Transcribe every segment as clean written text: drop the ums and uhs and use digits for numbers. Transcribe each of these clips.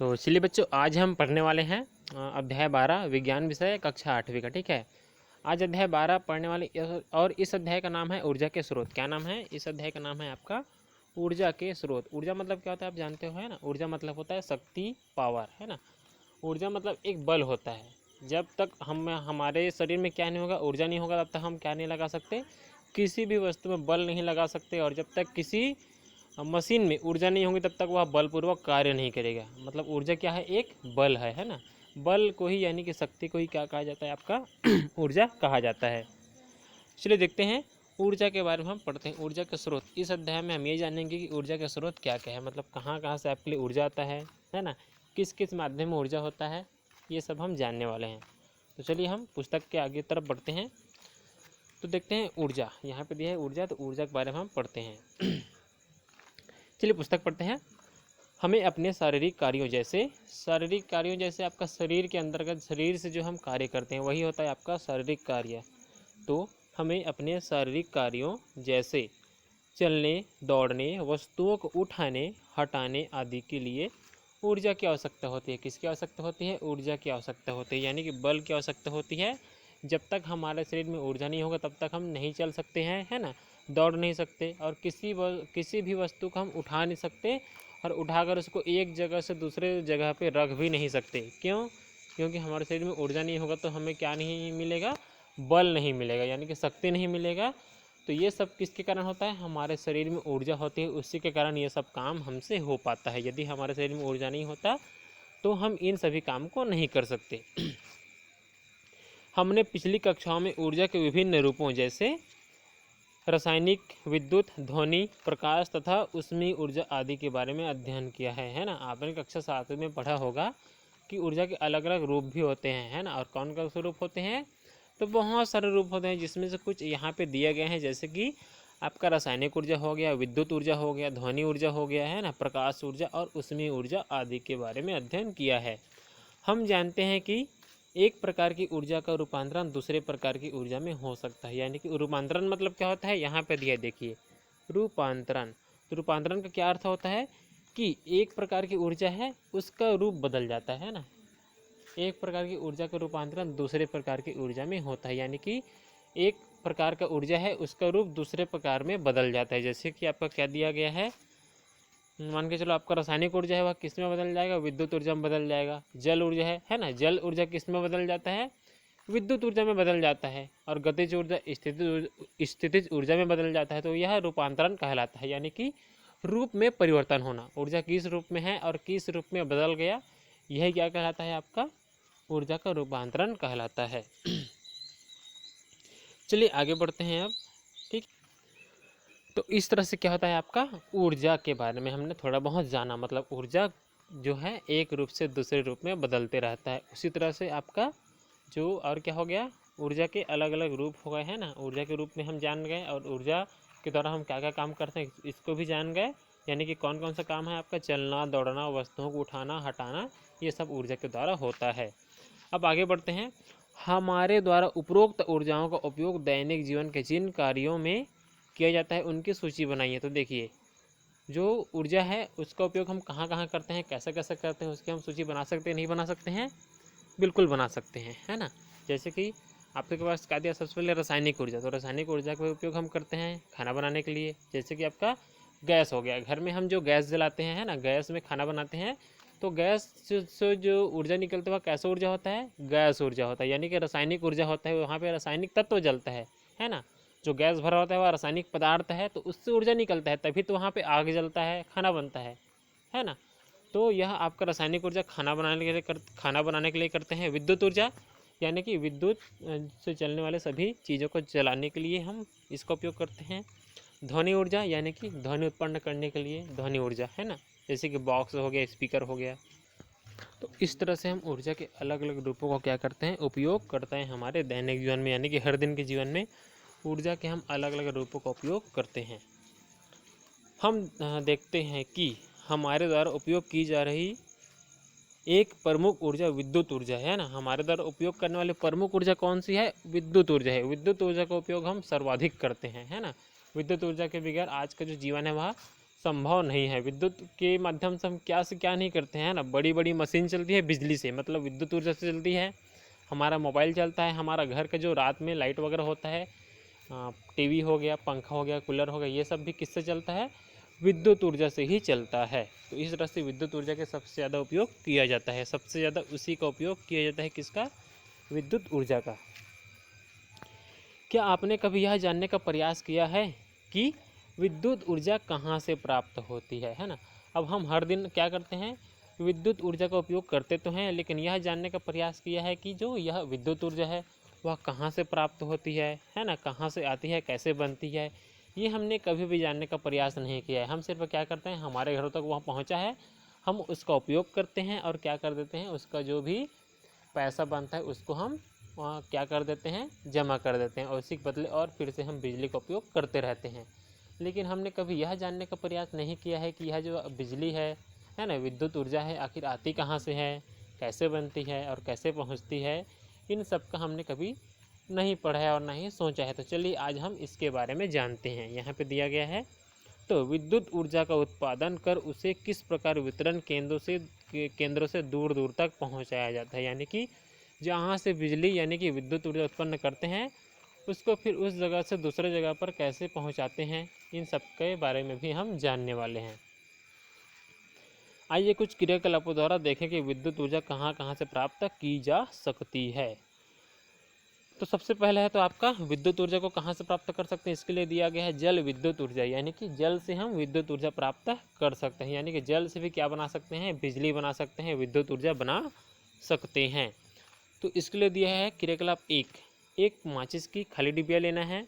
तो चलिए बच्चों, आज हम पढ़ने वाले हैं अध्याय 12 विज्ञान विषय कक्षा 8वीं का। ठीक है, आज अध्याय 12 पढ़ने वाले और इस अध्याय का नाम है ऊर्जा के स्रोत। क्या नाम है इस अध्याय का? नाम है आपका ऊर्जा के स्रोत। ऊर्जा मतलब क्या होता है आप जानते हो, है ना। ऊर्जा मतलब होता है शक्ति, पावर, है ना। ऊर्जा मतलब एक बल होता है। जब तक हमारे शरीर में क्या नहीं होगा, ऊर्जा नहीं होगा, तब तक हम क्या नहीं लगा सकते, किसी भी वस्तु में बल नहीं लगा सकते। और जब तक किसी मशीन में ऊर्जा नहीं होगी तब तक वह बलपूर्वक कार्य नहीं करेगा। मतलब ऊर्जा क्या है? एक बल है ना। बल को ही यानी कि शक्ति को ही क्या कहा जाता है? आपका ऊर्जा कहा जाता है। चलिए देखते हैं ऊर्जा के बारे में हम पढ़ते हैं। ऊर्जा के स्रोत, इस अध्याय में हम ये जानेंगे कि ऊर्जा के स्रोत क्या क्या है, मतलब कहाँ कहाँ से आपके लिए ऊर्जा आता है ना, किस किस माध्यम में ऊर्जा होता है, ये सब हम जानने वाले हैं। तो चलिए हम पुस्तक के आगे तरफ बढ़ते हैं। तो देखते हैं ऊर्जा, यहाँ पे दिया है ऊर्जा, तो ऊर्जा के बारे में हम पढ़ते हैं। चलिए पुस्तक पढ़ते हैं। हमें अपने शारीरिक कार्यों जैसे आपका शरीर के अंतर्गत, शरीर से जो हम कार्य करते हैं वही होता है आपका शारीरिक कार्य। तो हमें अपने शारीरिक कार्यों जैसे चलने, दौड़ने, वस्तुओं को उठाने, हटाने आदि के लिए ऊर्जा की आवश्यकता होती है। किसकी आवश्यकता होती है? ऊर्जा की आवश्यकता होती है, यानी कि बल की आवश्यकता होती है। जब तक हमारे शरीर में ऊर्जा नहीं होगा तब तक हम नहीं चल सकते हैं, है ना, दौड़ नहीं सकते, और किसी भी वस्तु को हम उठा नहीं सकते, और उठाकर उसको एक जगह से दूसरे जगह पे रख भी नहीं सकते। क्यों? क्योंकि हमारे शरीर में ऊर्जा नहीं होगा तो हमें क्या नहीं मिलेगा? बल नहीं मिलेगा, यानी कि शक्ति नहीं मिलेगा। तो ये सब किसके कारण होता है? हमारे शरीर में ऊर्जा होती है, उसी के कारण ये सब काम हमसे हो पाता है। यदि हमारे शरीर में ऊर्जा नहीं होता तो हम इन सभी काम को नहीं कर सकते। हमने पिछली कक्षाओं में ऊर्जा के विभिन्न रूपों जैसे रासायनिक, विद्युत, ध्वनि, प्रकाश तथा ऊष्मीय ऊर्जा आदि के बारे में अध्ययन किया है ना। आपने कक्षा 7 में पढ़ा होगा कि ऊर्जा के अलग अलग रूप भी होते हैं, है ना। और कौन कौन से रूप होते हैं? तो बहुत सारे रूप होते हैं, जिसमें से कुछ यहाँ पे दिए गए हैं, जैसे कि आपका रासायनिक ऊर्जा हो गया, विद्युत ऊर्जा हो गया, ध्वनि ऊर्जा हो गया, है ना, प्रकाश ऊर्जा और ऊष्मीय ऊर्जा आदि के बारे में अध्ययन किया है। हम जानते हैं कि एक प्रकार की ऊर्जा का रूपांतरण दूसरे प्रकार की ऊर्जा में हो सकता है। यानी कि रूपांतरण मतलब क्या होता है? यहाँ पे दिया देखिए, रूपांतरण। तो रूपांतरण का क्या अर्थ होता है कि एक प्रकार की ऊर्जा है उसका रूप बदल जाता है ना। एक प्रकार की ऊर्जा का रूपांतरण दूसरे प्रकार की ऊर्जा में होता है, यानी कि एक प्रकार का ऊर्जा है उसका रूप दूसरे प्रकार में बदल जाता है। जैसे कि आपका क्या दिया गया है, मान के चलो आपका रासायनिक ऊर्जा है वह किस में बदल जाएगा? विद्युत ऊर्जा में बदल जाएगा। जल ऊर्जा है ना, जल ऊर्जा किस में बदल जाता है? विद्युत ऊर्जा में बदल जाता है। और गतिज ऊर्जा स्थितिज ऊर्जा में बदल जाता है। तो यह रूपांतरण कहलाता है, यानी कि रूप में परिवर्तन होना। ऊर्जा किस रूप में है और किस रूप में बदल गया, यह क्या कहलाता है? आपका ऊर्जा का रूपांतरण कहलाता है। चलिए आगे बढ़ते हैं अब। ठीक, तो इस तरह से क्या होता है आपका ऊर्जा के बारे में हमने थोड़ा बहुत जाना। मतलब ऊर्जा जो है एक रूप से दूसरे रूप में बदलते रहता है। उसी तरह से आपका जो और क्या हो गया, ऊर्जा के अलग अलग रूप हो गए, है ना। ऊर्जा के रूप में हम जान गए, और ऊर्जा के द्वारा हम क्या क्या काम करते हैं इसको भी जान गए। यानी कि कौन कौन सा काम है आपका? चलना, दौड़ना, वस्तुओं को उठाना, हटाना, ये सब ऊर्जा के द्वारा होता है। अब आगे बढ़ते हैं। हमारे द्वारा उपरोक्त ऊर्जाओं का उपयोग दैनिक जीवन के जिन कार्यों में किया जाता है उनकी सूची बनाइए। तो देखिए, जो ऊर्जा है उसका उपयोग हम कहाँ कहाँ करते हैं, कैसे कैसे करते हैं, उसकी हम सूची बना सकते हैं, नहीं बना सकते हैं? बिल्कुल बना सकते हैं, है ना। जैसे कि आपके पास क्या दिया, सबसे पहले रासायनिक ऊर्जा। तो रासायनिक ऊर्जा का उपयोग हम करते हैं खाना बनाने के लिए। जैसे कि आपका गैस हो गया, घर में हम जो गैस जलाते हैं, है ना, गैस में खाना बनाते हैं, तो गैस से जो ऊर्जा निकलता है वह कैसा ऊर्जा होता है? गैस ऊर्जा होता है, यानी कि रासायनिक ऊर्जा होता है। वहाँ पे रासायनिक तत्व जलता है ना। जो गैस भरा होता है वह रासायनिक पदार्थ है, तो उससे ऊर्जा निकलता है, तभी तो वहाँ पे आग जलता है, खाना बनता है ना। तो यह आपका रासायनिक ऊर्जा खाना बनाने के लिए करते हैं। विद्युत ऊर्जा, यानी कि विद्युत से चलने वाले सभी चीज़ों को जलाने के लिए हम इसका उपयोग करते हैं। ध्वनि ऊर्जा, यानी कि ध्वनि उत्पन्न करने के लिए ध्वनि ऊर्जा, है ना, जैसे कि बॉक्स हो गया, स्पीकर हो गया। तो इस तरह से हम ऊर्जा के अलग अलग रूपों का क्या करते हैं? उपयोग करते हैं हमारे दैनिक जीवन में, यानी कि हर दिन के जीवन में ऊर्जा के हम अलग अलग रूपों का उपयोग करते हैं। हम देखते हैं कि हमारे द्वारा उपयोग की जा रही एक प्रमुख ऊर्जा विद्युत ऊर्जा है ना। हमारे द्वारा उपयोग करने वाली प्रमुख ऊर्जा कौन सी है? विद्युत ऊर्जा है। विद्युत ऊर्जा का उपयोग हम सर्वाधिक करते हैं, है ना। विद्युत ऊर्जा के बगैर आज का जो जीवन है वह संभव नहीं है। विद्युत के माध्यम से हम क्या से क्या नहीं करते हैं ना, बड़ी बड़ी मशीन चलती है बिजली से, मतलब विद्युत ऊर्जा से चलती है। हमारा मोबाइल चलता है, हमारा घर का जो रात में लाइट वगैरह होता है, टीवी हो गया, पंखा हो गया, कूलर हो गया, ये सब भी किससे चलता है, विद्युत ऊर्जा से ही चलता है। तो इस तरह से विद्युत ऊर्जा के सबसे ज़्यादा उपयोग किया जाता है, सबसे ज़्यादा उसी का उपयोग किया जाता है, किसका, विद्युत ऊर्जा का। क्या आपने कभी यह जानने का प्रयास किया है कि विद्युत ऊर्जा कहाँ से प्राप्त होती है ना। अब हम हर दिन क्या करते हैं, विद्युत ऊर्जा का उपयोग करते तो हैं, लेकिन यह जानने का प्रयास किया है कि जो यह विद्युत ऊर्जा है वह कहाँ से प्राप्त होती है ना, कहाँ से आती है, कैसे बनती है, ये हमने कभी भी जानने का प्रयास नहीं किया है। हम सिर्फ क्या करते हैं, हमारे घरों तक वह पहुँचा है, हम उसका उपयोग करते हैं और क्या कर देते हैं, उसका जो भी पैसा बनता है उसको हम वहाँ क्या कर देते हैं, जमा कर देते हैं, और उसी के बदले और फिर से हम बिजली का उपयोग करते रहते हैं। लेकिन हमने कभी यह जानने का प्रयास नहीं किया है कि यह जो बिजली है ना, विद्युत ऊर्जा है, आखिर आती कहाँ से है, कैसे बनती है और कैसे पहुँचती है, इन सब का हमने कभी नहीं पढ़ा है और ना ही सोचा है। तो चलिए आज हम इसके बारे में जानते हैं। यहाँ पे दिया गया है, तो विद्युत ऊर्जा का उत्पादन कर उसे किस प्रकार वितरण केंद्रों से दूर दूर तक पहुँचाया जाता है। यानी कि जहाँ से बिजली यानी कि विद्युत ऊर्जा उत्पन्न करते हैं उसको फिर उस जगह से दूसरे जगह पर कैसे पहुँचाते हैं, इन सब के बारे में भी हम जानने वाले हैं। आइए कुछ क्रियाकलापों द्वारा देखें कि विद्युत ऊर्जा कहाँ कहाँ से प्राप्त की जा सकती है। तो सबसे पहले है तो आपका विद्युत ऊर्जा को कहाँ से प्राप्त कर सकते हैं, इसके लिए दिया गया है जल विद्युत ऊर्जा, यानी कि जल से हम विद्युत ऊर्जा प्राप्त कर सकते हैं। यानी कि जल से भी क्या बना सकते हैं, बिजली बना सकते हैं, विद्युत ऊर्जा बना सकते हैं। तो इसके लिए दिया है क्रियाकलाप एक माचिस की खाली डिबिया लेना है,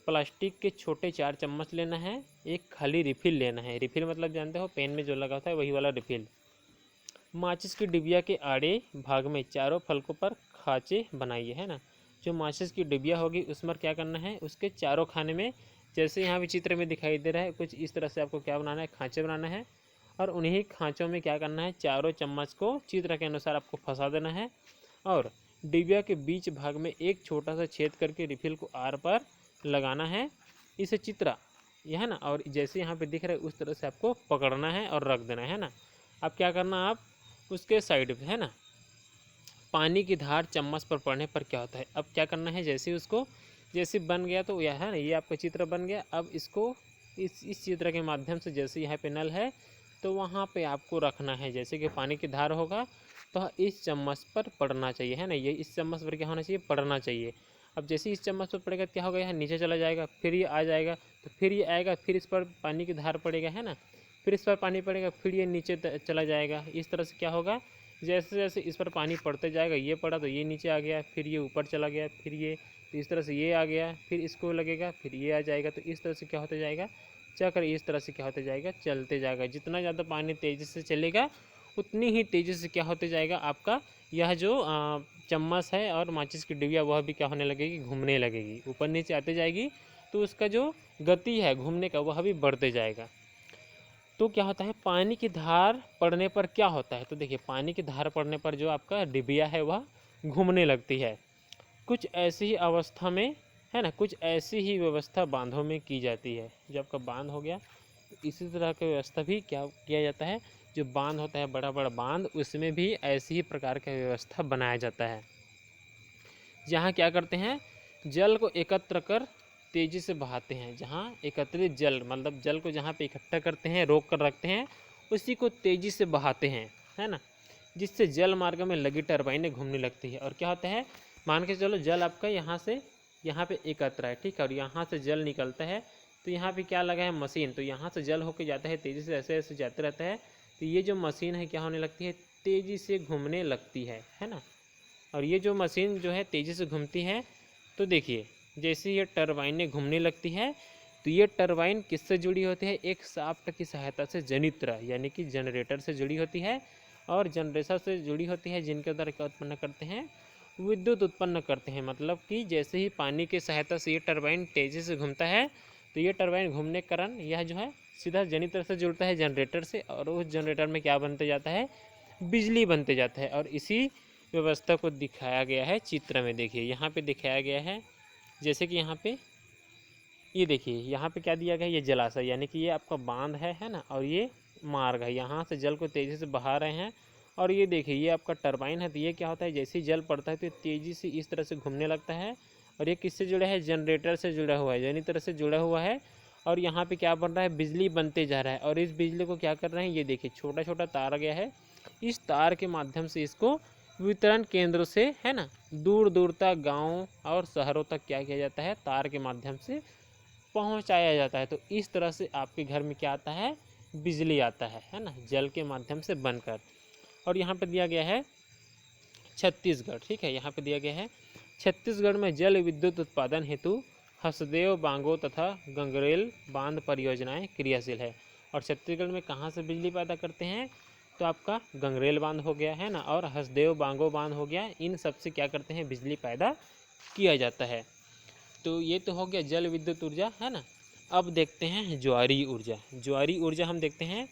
प्लास्टिक के छोटे 4 चम्मच लेना है, एक खाली रिफिल लेना है। रिफिल मतलब जानते हो पेन में जो लगा होता है वही वाला रिफिल। माचिस की डिबिया के आड़े भाग में चारों फलकों पर खांचे बनाइए, है ना। जो माचिस की डिबिया होगी उसमें क्या करना है, उसके चारों खाने में, जैसे यहाँ भी चित्र में दिखाई दे रहा है, कुछ इस तरह से आपको क्या बनाना है, खांचे बनाना है, और उन्हीं खांचों में क्या करना है, चारों चम्मच को चित्र के अनुसार आपको फंसा देना है, और डिबिया के बीच भाग में एक छोटा सा छेद करके रिफिल को आर पर लगाना है, इसे चित्र यह है ना, और जैसे यहाँ पे दिख रहा है उस तरह से आपको पकड़ना है और रख देना है ना। अब क्या करना, आप उसके साइड पे है ना, पानी की धार चम्मच पर पड़ने पर क्या होता है। अब क्या करना है, जैसे बन गया तो यह है ना, ये आपका चित्र बन गया। अब इसको इस चित्र के माध्यम से जैसे यहाँ पे नल है तो वहाँ पे आपको रखना है, जैसे कि पानी की धार होगा तो इस चम्मच पर पड़ना चाहिए, है ना, ये इस चम्मच पर क्या होना चाहिए, पड़ना चाहिए। अब जैसे इस चम्मच पर पड़ेगा क्या होगा, यहाँ नीचे चला जाएगा, फिर ये आ जाएगा, तो फिर ये आएगा, फिर इस पर पानी की धार पड़ेगा, है ना, फिर इस पर पानी पड़ेगा, फिर ये नीचे चला जाएगा। इस तरह से क्या होगा, जैसे जैसे इस पर पानी पड़ते जाएगा, ये पड़ा तो ये नीचे आ गया, फिर ये ऊपर चला गया, फिर ये, तो इस तरह से ये आ गया, फिर इसको लगेगा, फिर ये आ जाएगा। तो इस तरह से क्या होता जाएगा, चक्र इस तरह से क्या होता जाएगा, चलते जाएगा। जितना ज़्यादा पानी तेज़ी से चलेगा उतनी ही तेज़ी से क्या होते जाएगा, आपका यह जो चम्मच है और माचिस की डिबिया वह भी क्या होने लगेगी, घूमने लगेगी, ऊपर नीचे आते जाएगी, तो उसका जो गति है घूमने का वह भी बढ़ते जाएगा। तो क्या होता है, पानी की धार पड़ने पर क्या होता है, तो देखिए पानी की धार पड़ने पर जो आपका डिबिया है वह घूमने लगती है। कुछ ऐसी ही अवस्था में, है ना, कुछ ऐसी ही व्यवस्था बांधों में की जाती है। जो आपका बांध हो गया तो इसी तरह की व्यवस्था भी क्या किया जाता है, जो बांध होता है बड़ा बड़ा बांध, उसमें भी ऐसी ही प्रकार की व्यवस्था बनाया जाता है, जहाँ क्या करते हैं, जल को एकत्र कर तेज़ी से बहाते हैं। जहाँ एकत्रित जल मतलब जल को जहाँ पे इकट्ठा करते हैं, रोक कर रखते हैं, उसी को तेज़ी से बहाते हैं, है ना, जिससे जल मार्ग में लगी टरबाइनें घूमने लगती है। और क्या होता है, मान के चलो जल आपका यहाँ से यहाँ पे एकत्र है, ठीक है, और यहाँ से जल निकलता है, तो यहाँ पे क्या लगा है, मशीन, तो यहाँ से जल होकर जाता है तेज़ी से, ऐसे ऐसे जाते रहता है, तो ये जो मशीन है क्या होने लगती है, तेज़ी से घूमने लगती है ना। और ये जो मशीन जो है तेज़ी से घूमती है, तो देखिए जैसे ये टरबाइनें घूमने लगती है, तो ये टरबाइन किससे जुड़ी होती है, एक शाफ्ट की सहायता से, जनित्र यानी कि जनरेटर से जुड़ी होती है, और जनरेटर से जुड़ी होती है, जिनके द्वारा क्या उत्पन्न करते हैं, विद्युत उत्पन्न करते हैं। मतलब कि जैसे ही पानी की सहायता से ये टरबाइन तेज़ी से घूमता है, तो ये टरबाइन घूमने के कारण यह जो है सीधा जनित्र से जुड़ता है, जनरेटर से, और उस जनरेटर में क्या बनते जाता है, बिजली बनते जाता है। और इसी व्यवस्था को दिखाया गया है चित्र में। देखिए यहाँ पे दिखाया गया है, जैसे कि यहाँ पे ये देखिए यहाँ पे क्या दिया गया है, ये जलाशय यानी कि ये आपका बांध है ना, और ये मार्ग है, यहाँ से जल को तेज़ी से बहा रहे हैं। और ये देखिए ये आपका टरबाइन है, तो ये क्या होता है, जैसे ही जल पड़ता है तो ये तेज़ी से इस तरह से घूमने लगता है। और ये किससे जुड़ा है, जनरेटर से जुड़ा हुआ है, यानी तरह से जुड़ा हुआ है। और यहाँ पे क्या बन रहा है, बिजली बनते जा रहा है। और इस बिजली को क्या कर रहे हैं, ये देखिए छोटा छोटा तार गया है, इस तार के माध्यम से इसको वितरण केंद्र से है ना दूर दूर तक गाँव और शहरों तक क्या किया जाता है, तार के माध्यम से पहुंचाया जाता है। तो इस तरह से आपके घर में क्या आता है, बिजली आता है ना, जल के माध्यम से बनकर। और यहाँ पे दिया गया है छत्तीसगढ़, ठीक है, यहाँ पे दिया गया है छत्तीसगढ़ में जल विद्युत उत्पादन हेतु हसदेव बांगो तथा गंगरेल बांध परियोजनाएं क्रियाशील है। और छत्तीसगढ़ में कहाँ से बिजली पैदा करते हैं, तो आपका गंगरेल बांध हो गया है ना, और हसदेव बांगो बांध हो गया, इन सब से क्या करते हैं, बिजली पैदा किया जाता है। तो ये तो हो गया जल विद्युत ऊर्जा है ना। अब देखते हैं ज्वारी ऊर्जा। ज्वारी ऊर्जा हम देखते हैं,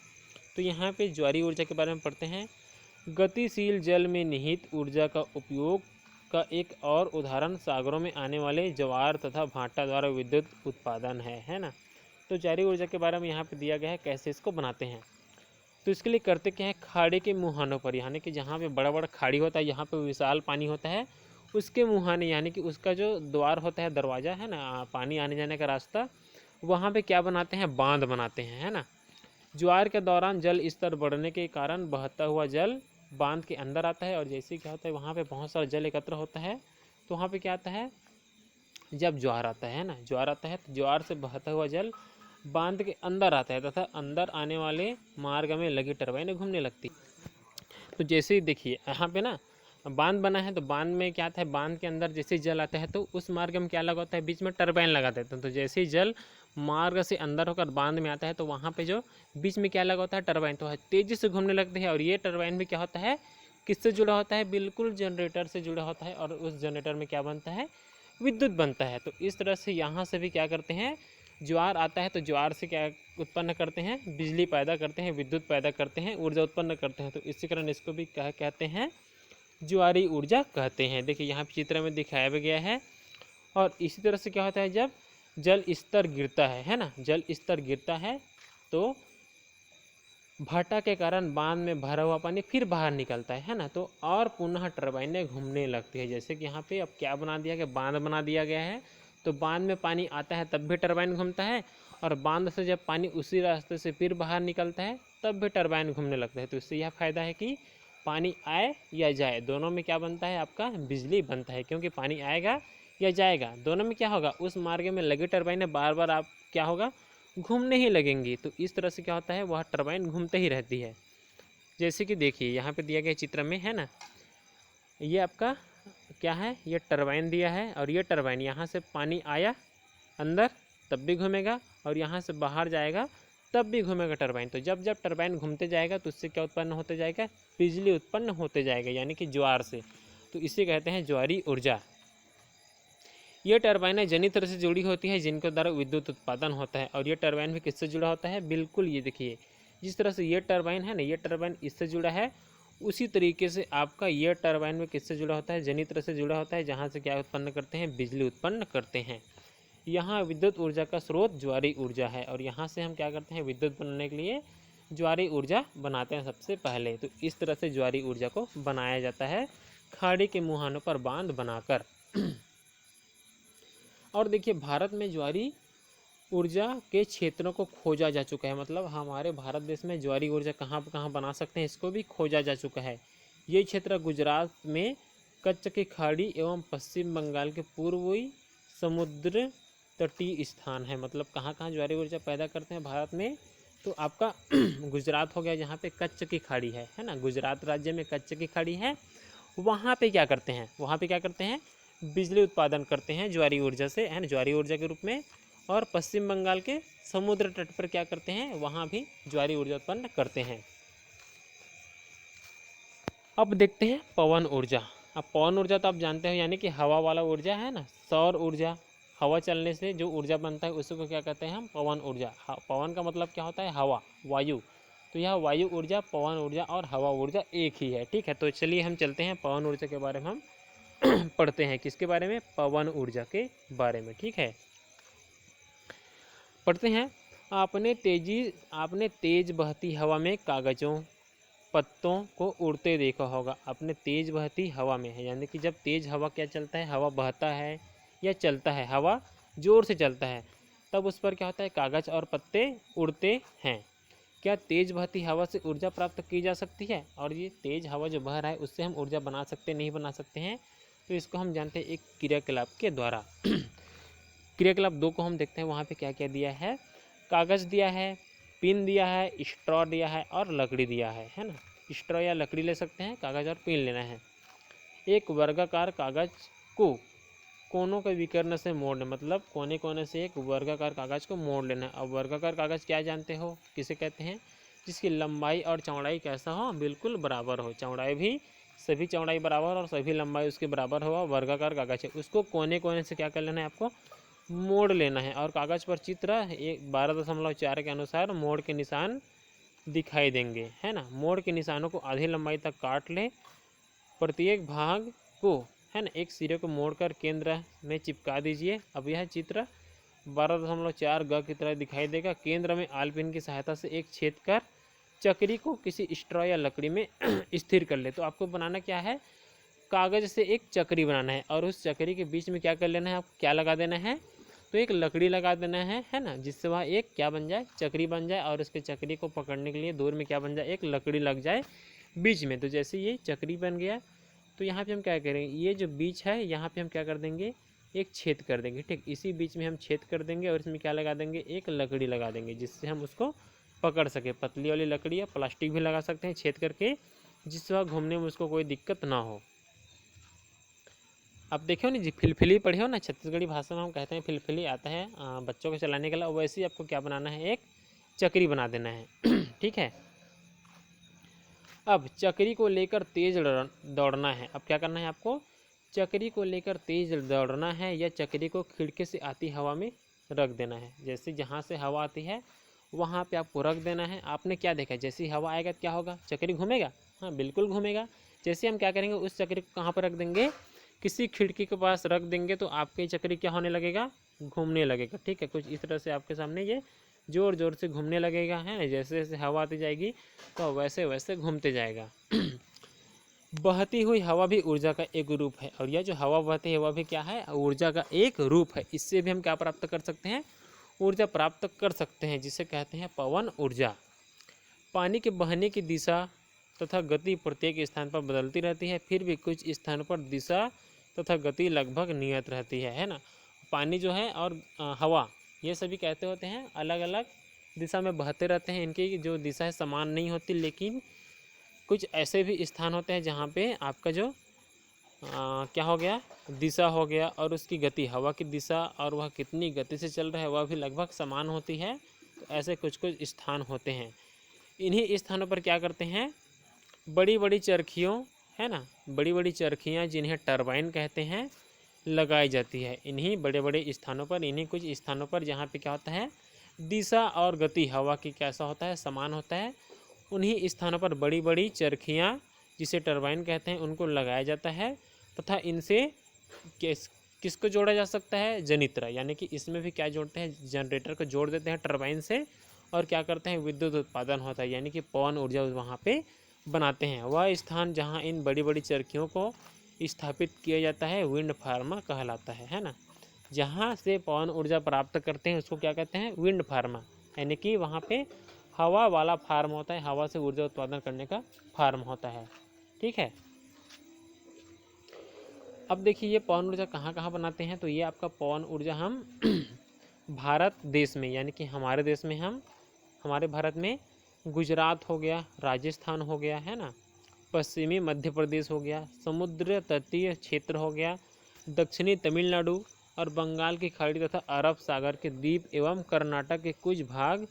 तो यहाँ पे ज्वारी ऊर्जा के बारे में पढ़ते हैं। गतिशील जल में निहित ऊर्जा का उपयोग का एक और उदाहरण सागरों में आने वाले ज्वार तथा भाटा द्वारा विद्युत उत्पादन है ना। तो ज्वारी ऊर्जा के बारे में यहाँ पे दिया गया है कैसे इसको बनाते हैं। तो इसके लिए करते क्या है, खाड़ी के मुहानों पर, यानी कि जहाँ पे बड़ा बड़ा खाड़ी होता है, यहाँ पे विशाल पानी होता है, उसके मुहाने यानी कि उसका जो द्वार होता है, दरवाज़ा है ना, पानी आने जाने का रास्ता, वहाँ पे क्या बनाते हैं, बांध बनाते हैं है ना। ज्वार के दौरान जल स्तर बढ़ने के कारण बहता हुआ जल बांध के अंदर आता है। और जैसे क्या होता है, वहाँ पे बहुत सारा जल एकत्र होता है, तो वहाँ पे क्या आता है, जब ज्वार आता है ना, ज्वार आता है तो ज्वार से बहता हुआ जल बांध के अंदर आता है तथा अंदर आने वाले मार्ग में लगी टरबाइनें घूमने लगती। तो जैसे ही देखिए यहाँ पे ना बांध बना है, तो बांध में क्या आता है, बांध के अंदर जैसे ही जल आता है तो उस मार्ग में क्या लगा होता है, बीच में टरबाइन लगा देते हैं। तो जैसे ही जल मार्ग से अंदर होकर बांध में आता है, तो वहाँ पे जो बीच में क्या लगा होता है, टरबाइन, तो तेज़ी से घूमने लगते हैं। और ये टरबाइन भी क्या होता है, किससे जुड़ा होता है, बिल्कुल जनरेटर से जुड़ा होता है। और उस जनरेटर में क्या बनता है, विद्युत बनता है। तो इस तरह से यहाँ से भी क्या करते हैं, ज्वार आता है तो ज्वार से क्या उत्पन्न करते हैं, बिजली पैदा करते हैं, विद्युत पैदा करते हैं, ऊर्जा उत्पन्न करते हैं। तो इसी कारण इसको भी क्या कहते हैं, ज्वारी ऊर्जा कहते हैं। देखिए यहाँ पे चित्र में दिखाया भी गया है। और इसी तरह से क्या होता है, जब जल स्तर गिरता है ना, जल स्तर गिरता है तो भाटा के कारण बांध में भरा हुआ पानी फिर बाहर निकलता है ना, तो और पुनः टरबाइनें घूमने लगती है। जैसे कि यहाँ पे अब क्या बना दिया गया, बांध बना दिया गया है, तो बांध में पानी आता है तब भी टरबाइन घूमता है, और बांध से जब पानी उसी रास्ते से फिर बाहर निकलता है तब भी टरबाइन घूमने लगता है। तो इससे यह फायदा है कि पानी आए या जाए, दोनों में क्या बनता है, आपका बिजली बनता है। क्योंकि पानी आएगा या जाएगा, दोनों में क्या होगा, उस मार्ग में लगी टरबाइनें बार बार आप क्या होगा, घूमने ही लगेंगी। तो इस तरह से क्या होता है, वह टरबाइन घूमते ही रहती है। जैसे कि देखिए यहाँ पे दिया गया चित्र में है ना, ये आपका क्या है, ये टरबाइन दिया है, और ये टरबाइन यहाँ से पानी आया अंदर तब भी घूमेगा, और यहाँ से बाहर जाएगा तब भी घूमेगा टरबाइन। तो जब जब टरबाइन घूमते जाएगा तो उससे क्या उत्पन्न होते जाएगा, बिजली उत्पन्न होते जाएगा, यानी कि ज्वार से। तो इसे कहते हैं ज्वारी ऊर्जा। ये टरबाइनें जनित्र से जुड़ी होती है, जिनके द्वारा विद्युत उत्पादन होता है। और ये टरबाइन भी किससे जुड़ा होता है, बिल्कुल ये देखिए जिस तरह से ये टरबाइन है ना, ये टरबाइन इससे जुड़ा है, उसी तरीके से आपका ये टरबाइन में किससे जुड़ा होता है, जनित्र से जुड़ा होता है, जहाँ से क्या उत्पन्न करते हैं, बिजली उत्पन्न करते हैं। यहाँ विद्युत ऊर्जा का स्रोत ज्वारी ऊर्जा है, और यहाँ से हम क्या करते हैं, विद्युत बनाने के लिए ज्वारी ऊर्जा बनाते हैं सबसे पहले। तो इस तरह से ज्वारी ऊर्जा को बनाया जाता है, खाड़ी के मुहानों पर बांध बनाकर। और देखिए भारत में ज्वारी ऊर्जा के क्षेत्रों को खोजा जा चुका है, मतलब हमारे भारत देश में ज्वारी ऊर्जा कहाँ बना सकते हैं, इसको भी खोजा जा चुका है। ये क्षेत्र गुजरात में कच्छ की खाड़ी एवं पश्चिम बंगाल के पूर्वी समुद्र तटीय स्थान है। मतलब कहाँ कहाँ ज्वारी ऊर्जा पैदा करते हैं भारत में, तो आपका गुजरात हो गया, जहाँ पे कच्छ की खाड़ी है ना, गुजरात राज्य में कच्छ की खाड़ी है, वहाँ पे क्या करते हैं, वहाँ पे क्या करते हैं, बिजली उत्पादन करते हैं ज्वारी ऊर्जा से है ना, ज्वारी ऊर्जा के रूप में। और पश्चिम बंगाल के समुद्र तट पर क्या करते हैं, वहाँ भी ज्वारी ऊर्जा उत्पन्न करते हैं। अब देखते हैं पवन ऊर्जा। अब पवन ऊर्जा तो आप जानते हो, यानी कि हवा वाला ऊर्जा है ना, सौर ऊर्जा, हवा चलने से जो ऊर्जा बनता है उसी को क्या कहते हैं हम, पवन ऊर्जा। पवन का मतलब क्या होता है, हवा, वायु। तो यह वायु ऊर्जा, पवन ऊर्जा और हवा ऊर्जा एक ही है, ठीक है। तो चलिए हम चलते हैं पवन ऊर्जा के बारे में हम पढ़ते हैं, किसके बारे में, पवन ऊर्जा के बारे में, ठीक है। पढ़ते हैं। आपने तेज बहती हवा में कागजों पत्तों को उड़ते देखा होगा। आपने तेज बहती हवा में है, यानी कि जब तेज हवा क्या चलता है, हवा बहता है या चलता है, हवा जोर से चलता है, तब उस पर क्या होता है, कागज और पत्ते उड़ते हैं। क्या तेज बहती हवा से ऊर्जा प्राप्त की जा सकती है? और ये तेज हवा जो बह रहा है उससे हम ऊर्जा बना सकते नहीं बना सकते हैं? तो इसको हम जानते हैं एक क्रियाकलाप के द्वारा। क्रियाकलाप 2 को हम देखते हैं, वहाँ पे क्या क्या दिया है। कागज़ दिया है, पिन दिया है, स्ट्रॉ दिया है और लकड़ी दिया है ना। स्ट्रॉ या लकड़ी ले सकते हैं, कागज़ और पिन लेना है। एक वर्गाकार कागज़ को कोनों के विकर्ण से मोड़ना, मतलब कोने कोने से एक वर्गाकार कागज़ को मोड़ लेना है। अब वर्गाकार कागज़ क्या जानते हो किसे कहते हैं? जिसकी लंबाई और चौड़ाई कैसा हो, बिल्कुल बराबर हो, चौड़ाई भी सभी चौड़ाई बराबर और सभी लंबाई उसके बराबर हो, वर्गाकार कागज़ है। उसको कोने कोने से क्या कर लेना है, आपको मोड़ लेना है। और कागज़ पर चित्र 12.4 के अनुसार मोड़ के निशान दिखाई देंगे, है ना। मोड़ के निशानों को आधी लंबाई तक काट लें। प्रत्येक भाग को, है ना, एक सिरे को मोड़कर केंद्र में चिपका दीजिए। अब यह चित्र 12.4 ग की तरह दिखाई देगा। केंद्र में आलपिन की सहायता से एक छेद कर चक्री को किसी स्ट्रॉ या लकड़ी में स्थिर कर ले। तो आपको बनाना क्या है, कागज़ से एक चक्री बनाना है और उस चक्री के बीच में क्या कर लेना है, आपको क्या लगा देना है, तो एक लकड़ी लगा देना है ना, जिससे वह एक क्या बन जाए, चक्री बन जाए। और उसके चक्री को पकड़ने के लिए दूर में क्या बन जाए, एक लकड़ी लग जाए बीच में। तो जैसे ये चक्री बन गया, तो यहाँ पे हम क्या करेंगे, ये जो बीच है यहाँ पे हम क्या कर देंगे, एक छेद कर देंगे। ठीक, इसी बीच में हम छेद कर देंगे और इसमें क्या लगा देंगे, एक लकड़ी लगा देंगे, जिससे हम उसको पकड़ सके। पतली वाली लकड़ी या प्लास्टिक भी लगा सकते हैं छेद करके, जिससे वह घूमने में उसको कोई दिक्कत ना हो। अब देखो ना जी, फिलफिली पढ़े हो ना, छत्तीसगढ़ी भाषा में हम कहते हैं फिलफिली आता है बच्चों को चलाने के लिए। वैसे ही आपको क्या बनाना है, एक चक्री बना देना है। ठीक है। अब चक्री को लेकर तेज दौड़ना है। अब क्या करना है आपको, चक्री को लेकर तेज दौड़ना है या चक्री को खिड़की से आती हवा में रख देना है। जैसे जहाँ से हवा आती है वहाँ पे आपको रख देना है। आपने क्या देखा, जैसे ही हवा आएगा क्या होगा, चक्री घूमेगा, हाँ बिल्कुल घूमेगा। जैसे हम क्या करेंगे, उस चक्री को कहाँ पर रख देंगे, किसी खिड़की के पास रख देंगे, तो आपके चक्री क्या होने लगेगा, घूमने लगेगा। ठीक है, कुछ इस तरह से आपके सामने ये ज़ोर ज़ोर से घूमने लगेगा, है। जैसे जैसे हवा आती जाएगी तो वैसे वैसे घूमते जाएगा। बहती हुई हवा भी ऊर्जा का एक रूप है। और यह जो हवा बहती है वह भी क्या है, ऊर्जा का एक रूप है। इससे भी हम क्या प्राप्त कर सकते हैं, ऊर्जा प्राप्त कर सकते हैं, जिसे कहते हैं पवन ऊर्जा। पानी के बहने की दिशा तथा गति प्रत्येक स्थान पर बदलती रहती है, फिर भी कुछ स्थानों पर दिशा तथा गति लगभग नियत रहती है ना। पानी जो है और हवा, ये सभी कहते होते हैं अलग अलग दिशा में बहते रहते हैं। इनकी जो दिशा है समान नहीं होती, लेकिन कुछ ऐसे भी स्थान होते हैं जहाँ पे आपका जो क्या हो गया, दिशा हो गया, और उसकी गति, हवा की दिशा और वह कितनी गति से चल रहा है वह भी लगभग समान होती है। तो ऐसे कुछ कुछ स्थान होते हैं। इन्हीं स्थानों पर क्या करते हैं, बड़ी बड़ी चरखियों, है ना, बड़ी बड़ी चरखियाँ जिन्हें टरबाइन कहते हैं, लगाई जाती है। इन्हीं बड़े बड़े स्थानों पर, इन्हीं कुछ स्थानों पर जहाँ पे क्या होता है, दिशा और गति हवा की कैसा होता है, समान होता है, उन्हीं स्थानों पर बड़ी बड़ी चरखियाँ जिसे टरबाइन कहते हैं उनको लगाया जाता है। तथा इनसे किसको जोड़ा जा सकता है, जनित्र, यानी कि इसमें भी क्या जोड़ते हैं, जनरेटर को जोड़ देते हैं टरबाइन से, और क्या करते हैं, विद्युत उत्पादन होता है, यानी कि पवन ऊर्जा वहाँ पे बनाते हैं। वह स्थान जहाँ इन बड़ी बड़ी चरखियों को स्थापित किया जाता है विंड फार्म कहलाता है ना। जहाँ से पवन ऊर्जा प्राप्त करते हैं उसको क्या कहते हैं, विंड फार्म, यानी कि वहाँ पे हवा वाला फार्म होता है, हवा से ऊर्जा उत्पादन करने का फार्म होता है। ठीक है। अब देखिए ये पवन ऊर्जा कहाँ कहाँ बनाते हैं, तो ये आपका पवन ऊर्जा हम भारत देश में, यानी कि हमारे देश में, हम हमारे भारत में गुजरात हो गया, राजस्थान हो गया, है ना, पश्चिमी मध्य प्रदेश हो गया, समुद्र तटीय क्षेत्र हो गया, दक्षिणी तमिलनाडु और बंगाल की खाड़ी तथा अरब सागर के द्वीप एवं कर्नाटक के कुछ भाग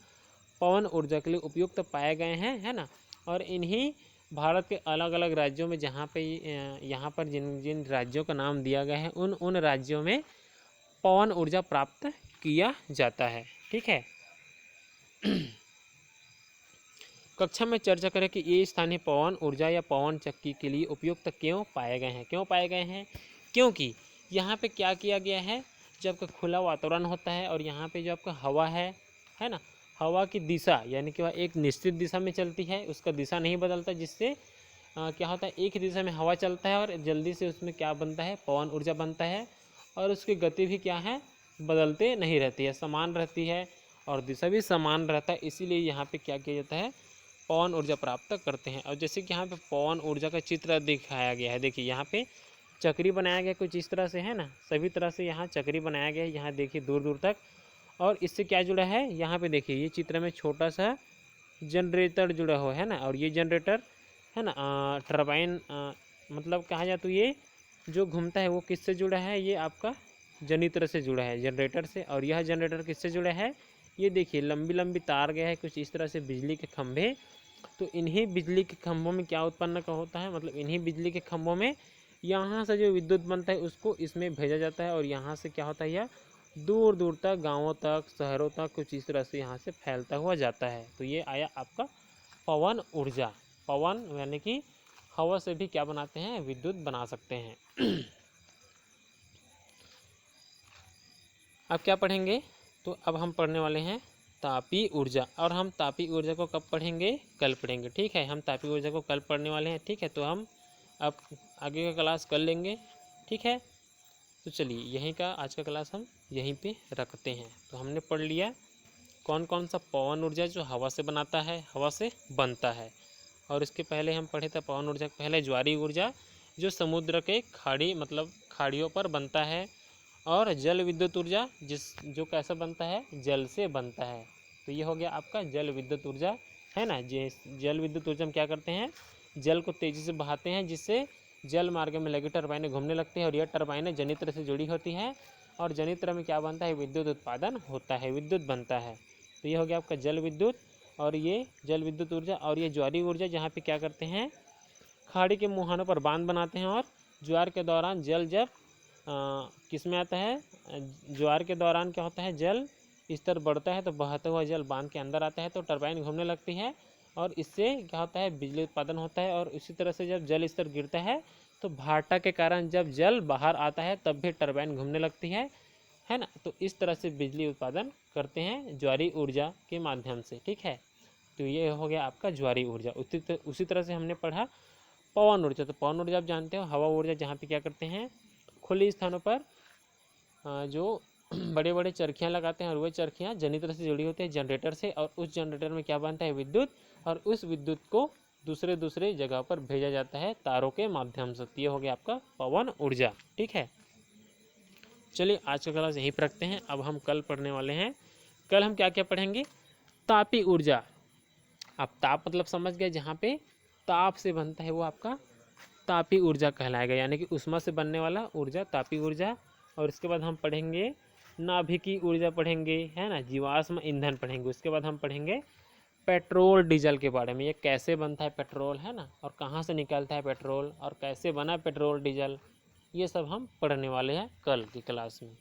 पवन ऊर्जा के लिए उपयुक्त पाए गए हैं, है ना। और इन्हीं भारत के अलग अलग राज्यों में जहाँ पे यहाँ पर जिन जिन राज्यों का नाम दिया गया है उन उन राज्यों में पवन ऊर्जा प्राप्त किया जाता है। ठीक है। कक्षा में चर्चा करें कि ये स्थानीय पवन ऊर्जा या पवन चक्की के लिए उपयुक्त क्यों पाए गए हैं। क्यों पाए गए हैं, क्योंकि यहाँ पे क्या किया गया है, जो आपका खुला वातावरण होता है और यहाँ पे जो आपका हवा है ना, हवा की दिशा यानी कि वह एक निश्चित दिशा में चलती है, उसका दिशा नहीं बदलता, जिससे क्या होता है एक ही दिशा में हवा चलता है और जल्दी से उसमें क्या बनता है, पवन ऊर्जा बनता है। और उसकी गति भी क्या है, बदलते नहीं रहती है, समान रहती है और दिशा भी समान रहता है। इसीलिए यहाँ पे क्या किया जाता है, पवन ऊर्जा प्राप्त करते हैं। और जैसे कि यहाँ पे पवन ऊर्जा का चित्र दिखाया गया है, देखिए यहाँ पे चक्री बनाया गया कुछ इस तरह से, है ना, सभी तरह से यहाँ चक्री बनाया गया है, यहाँ देखिए दूर दूर तक। और इससे क्या जुड़ा है, यहाँ पे देखिए ये चित्र में छोटा सा जनरेटर जुड़ा हुआ है ना, और ये जनरेटर है ना, टरबाइन मतलब कहा जाए तो ये जो घूमता है वो किससे जुड़ा है, ये आपका जनित्र से जुड़ा है, जनरेटर से। और यह जनरेटर किससे जुड़ा है, ये देखिए लंबी लंबी तार गया है कुछ इस तरह से, बिजली के खंभे। तो इन्हीं बिजली के खंभों में क्या उत्पन्न का होता है, मतलब इन्हीं बिजली के खंभों में यहाँ से जो विद्युत बनता है उसको इसमें भेजा जाता है, और यहाँ से क्या होता है, यह दूर दूर तक, गांवों तक, शहरों तक कुछ इस तरह से यहाँ से फैलता हुआ जाता है। तो ये आया आपका पवन ऊर्जा। पवन यानी कि हवा से भी क्या बनाते हैं, विद्युत बना सकते हैं। अब क्या पढ़ेंगे, तो अब हम पढ़ने वाले हैं तापीय ऊर्जा। और हम तापीय ऊर्जा को कब पढ़ेंगे, कल पढ़ेंगे, ठीक है। हम तापीय ऊर्जा को कल पढ़ने वाले हैं, ठीक है। तो हम अब आगे का क्लास कर लेंगे, ठीक है। तो चलिए यहीं का आज का क्लास हम यहीं पे रखते हैं। तो हमने पढ़ लिया कौन कौन सा पवन ऊर्जा जो हवा से बनाता है, हवा से बनता है। और इसके पहले हम पढ़े थे पवन ऊर्जा के पहले ज्वारीय ऊर्जा जो समुद्र के खाड़ी मतलब खाड़ियों पर बनता है। और जल विद्युत ऊर्जा जो कैसा बनता है, जल से बनता है। तो ये हो गया आपका जल विद्युत ऊर्जा, है ना। जल विद्युत ऊर्जा में क्या करते हैं, जल को तेज़ी से बहाते हैं, जिससे जल मार्ग में लगी टरबाइनें घूमने लगती हैं, और यह टरबाइनें जनित्र से जुड़ी होती हैं, और जनित्र में क्या बनता है, विद्युत उत्पादन होता है, विद्युत बनता है। तो ये हो गया आपका जल विद्युत, और ये जल विद्युत ऊर्जा। और ये ज्वारीय ऊर्जा जहाँ पे क्या करते हैं, खाड़ी के मुहानों पर बांध बनाते हैं, और ज्वार के दौरान जल जब किस में आता है, ज्वार के दौरान क्या होता है, जल स्तर बढ़ता है तो बहता हुआ जल बांध के अंदर आता है, तो टरबाइन घूमने लगती है, और इससे क्या होता है, बिजली उत्पादन होता है। और इसी तरह से जब जल स्तर गिरता है तो भाटा के कारण जब जल बाहर आता है तब भी टरबाइन घूमने लगती है ना। तो इस तरह से बिजली उत्पादन करते हैं ज्वारीय ऊर्जा के माध्यम से, ठीक है। तो ये हो गया आपका ज्वारीय ऊर्जा। उसी तरह से हमने पढ़ा पवन ऊर्जा। तो पवन ऊर्जा आप जानते हो, हवा ऊर्जा, जहाँ पे क्या करते हैं, खुली स्थानों पर जो बड़े बड़े चरखियाँ लगाते हैं, और वह चरखियाँ जनित्र से जुड़ी होती है, जनरेटर से, और उस जनरेटर में क्या बनता है, विद्युत, और उस विद्युत को दूसरे जगह पर भेजा जाता है तारों के माध्यम से। ये हो गया आपका पवन ऊर्जा, ठीक है। चलिए आज का क्लास यहीं पर रखते हैं। अब हम कल पढ़ने वाले हैं। कल हम क्या क्या पढ़ेंगे, तापीय ऊर्जा। आप ताप मतलब समझ गए, जहाँ पे ताप से बनता है वो आपका तापीय ऊर्जा कहलाएगा, यानी कि उष्मा से बनने वाला ऊर्जा तापीय ऊर्जा। और इसके बाद हम पढ़ेंगे नाभिकीय ऊर्जा पढ़ेंगे, है ना, जीवाश्म ईंधन पढ़ेंगे। उसके बाद हम पढ़ेंगे पेट्रोल डीजल के बारे में, ये कैसे बनता है पेट्रोल, है ना, और कहाँ से निकलता है पेट्रोल, और कैसे बना पेट्रोल डीजल, ये सब हम पढ़ने वाले हैं कल की क्लास में।